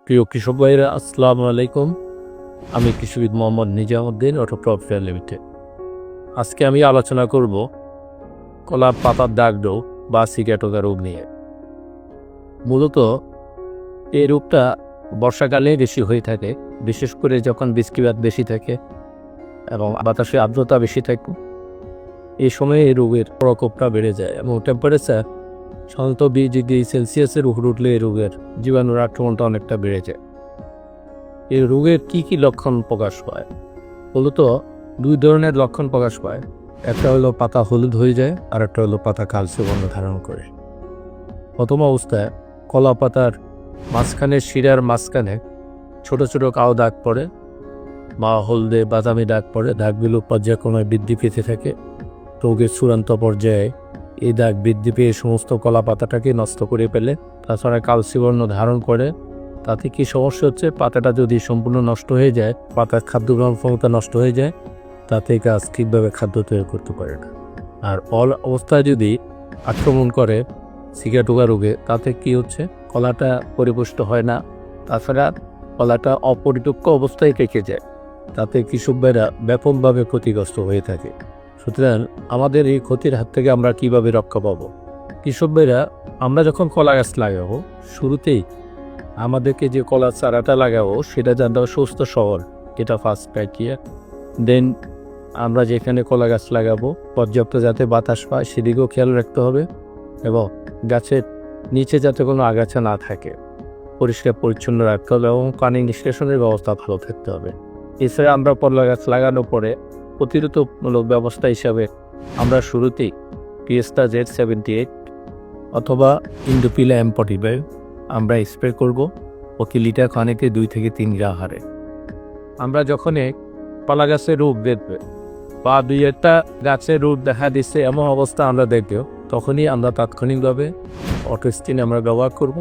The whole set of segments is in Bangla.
প্রিয় কৃষক ভাইরা, আসসালামু আলাইকুম। আমি কৃষিবিদ Mohammad Nizamuddin, auto professional limited. আজকে আমি আলোচনা করব কলার পাতার দাগ রোগ বা সিগাটোকা রোগ নিয়ে। মূলত এই রোগটা বর্ষাকালে বেশি হয়ে থাকে, বিশেষ করে যখন বৃষ্টিপাত বেশি থাকে এবং বাতাসে আর্দ্রতা বেশি থাকে। এই সময়ে এই রোগের প্রকোপটা বেড়ে যায় এবং টেম্পারেচার সাধারণত 20 ডিগ্রি সেলসিয়াসের উপর উঠলে এই রোগের জীবাণুর আক্রমণটা অনেকটা বেড়ে যায়। এই রোগের কি কি লক্ষণ প্রকাশ পায়? মূলত দুই ধরনের লক্ষণ প্রকাশ পায়। একটা হলো পাতা হলুদ হয়ে যায়, আর একটা হলো পাতা কালচে বর্ণ ধারণ করে। প্রথম অবস্থায় কলা পাতার মাঝখানে শিরার মাঝখানে ছোট ছোট কালো দাগ পড়ে বা হলদে বাদামি দাগ পড়ে। দাগগুলো পর্যায়ক্রমে বৃদ্ধি পেতে থাকে। রোগের চূড়ান্ত পর্যায়ে এই দাগ বৃদ্ধি পেয়ে সমস্ত কলা পাতাটাকে নষ্ট করে ফেলে। তাছাড়া কালচে বর্ণ ধারণ করে। তাতে কি সমস্যা হচ্ছে, পাতাটা যদি সম্পূর্ণ নষ্ট হয়ে যায়, পাতার খাদ্য গ্রহণ ক্ষমতা নষ্ট হয়ে যায়, তাতে গাছ ঠিকভাবে খাদ্য তৈরি করতে পারে না। আর অবস্থায় যদি আক্রমণ করে সিগাটোকা রোগে, তাতে কি হচ্ছে, কলাটা পরিপুষ্ট হয় না। তাছাড়া কলাটা অপরিপক্ক অবস্থায় রেখে যায়। তাতে কৃষক ভাইরা ব্যাপকভাবে ক্ষতিগ্রস্ত হয়ে থাকে। সুতরাং আমাদের এই ক্ষতির হাত থেকে আমরা কিভাবে রক্ষা পাবো? কৃষক ভাইরা, আমরা যখন কলা গাছ লাগাবো, শুরুতেই আমাদেরকে যে কলার চারাটা লাগাবো সেটা যাতে সুস্থ সবল, এটা ফার্স্ট ক্রাইটেরিয়া। দেন আমরা যেখানে কলা গাছ লাগাবো পর্যাপ্ত যাতে বাতাস পায় সেদিকেও খেয়াল রাখতে হবে, এবং গাছের নিচে যাতে কোনো আগাছা না থাকে পরিষ্কার পরিচ্ছন্ন রাখতে হবে, এবং পানি নিষ্কাশনের ব্যবস্থা ভালো থাকতে হবে। এছাড়া আমরা কলা গাছ লাগানোর পরে প্রতিরোধমূলক ব্যবস্থা হিসাবে আমরা শুরুতেই পিএসটা Z78 অথবা ইন্ডোপিলা M45 আমরা স্প্রে করব প্রতি লিটার পানিতে 2 থেকে 3 গ্রাম হারে। আমরা যখনই কলা গাছে রোগ দেখবে বা 2-1টা গাছে রোগ দেখা দিচ্ছে এমন অবস্থা আমরা দেখব, তখনই আমরা তাৎক্ষণিকভাবে অটোস্টিন আমরা ব্যবহার করব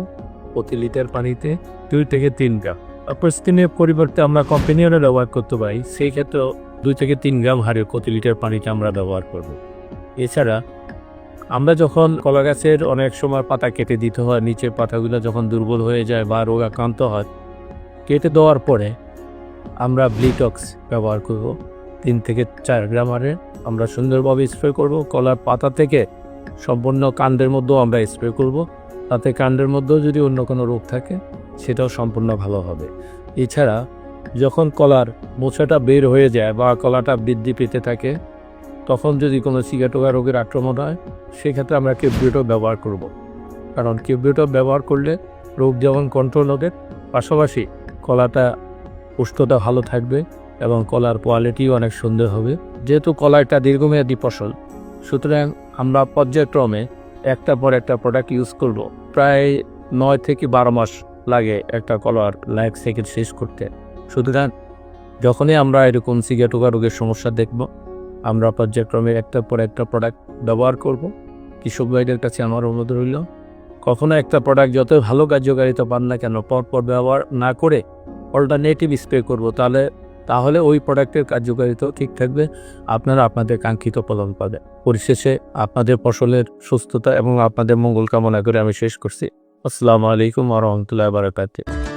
প্রতি লিটার পানিতে 2 থেকে 3 গ্রাম। অটোস্টিনের পরিবর্তে আমরা কম্পেনিয়নের ব্যবহার করতে পারি, সেই ক্ষেত্রেও 2 থেকে 3 গ্রাম হারে প্রতি লিটার পানিতে আমরা ব্যবহার করব। এছাড়া আমরা যখন কলা গাছের অনেক সময় পাতা কেটে দিতে হয়, নিচের পাতাগুলো যখন দুর্বল হয়ে যায় বা রোগ আক্রান্ত হয়, কেটে দেওয়ার পরে আমরা ব্লিটক্স ব্যবহার করব 3 থেকে 4 গ্রাম হারে। আমরা সুন্দরভাবে স্প্রে করব। কলার পাতা থেকে সম্পূর্ণ কাণ্ডের মধ্যেও আমরা স্প্রে করব, তাতে কাণ্ডের মধ্যেও যদি অন্য কোনো রোগ থাকে সেটাও সম্পূর্ণ ভালো হবে। এছাড়া যখন কলার মোচাটা বের হয়ে যায় বা কলাটা বৃদ্ধি পেতে থাকে, তখন যদি কোনো সিগাটোকা রোগের আক্রমণ হয়, সেক্ষেত্রে আমরা কিউবিউটো ব্যবহার করব। কারণ কিউবিউটো ব্যবহার করলে রোগ যেমন কন্ট্রোল হবে, পাশাপাশি কলাটা পুষ্টতা ভালো থাকবে এবং কলার কোয়ালিটিও অনেক সুন্দর হবে। যেহেতু কলা একটা দীর্ঘমেয়াদী ফসল, সুতরাং আমরা পর্যায়ক্রমে একটার পর একটা প্রোডাক্ট ইউজ করব। প্রায় 9 থেকে 12 মাস লাগে একটা কলার লাইফ সাইকেল শেষ করতে। সুতরাং যখনই আমরা এরকম সিগাটোকা রোগের সমস্যা দেখব, আমরা পর্যায়ক্রমে একটার পর একটা প্রোডাক্ট ব্যবহার করব। কৃষক ভাইদের কাছে আমার অনুরোধ রইল, কখনো একটা প্রোডাক্ট যত ভালো কার্যকারিতা পান না কেন, পরপর ব্যবহার না করে অল্টারনেটিভ স্প্রে করব, তাহলে ওই প্রোডাক্টের কার্যকারিতাও ঠিক থাকবে। আপনারা আপনাদের কাঙ্ক্ষিত ফলন পাবেন। পরিশেষে আপনাদের ফসলের সুস্থতা এবং আপনাদের মঙ্গল কামনা করে আমি শেষ করছি। আসসালামু আলাইকুম ওয়া রাহমাতুল্লাহি ওয়া বারাকাতুহু।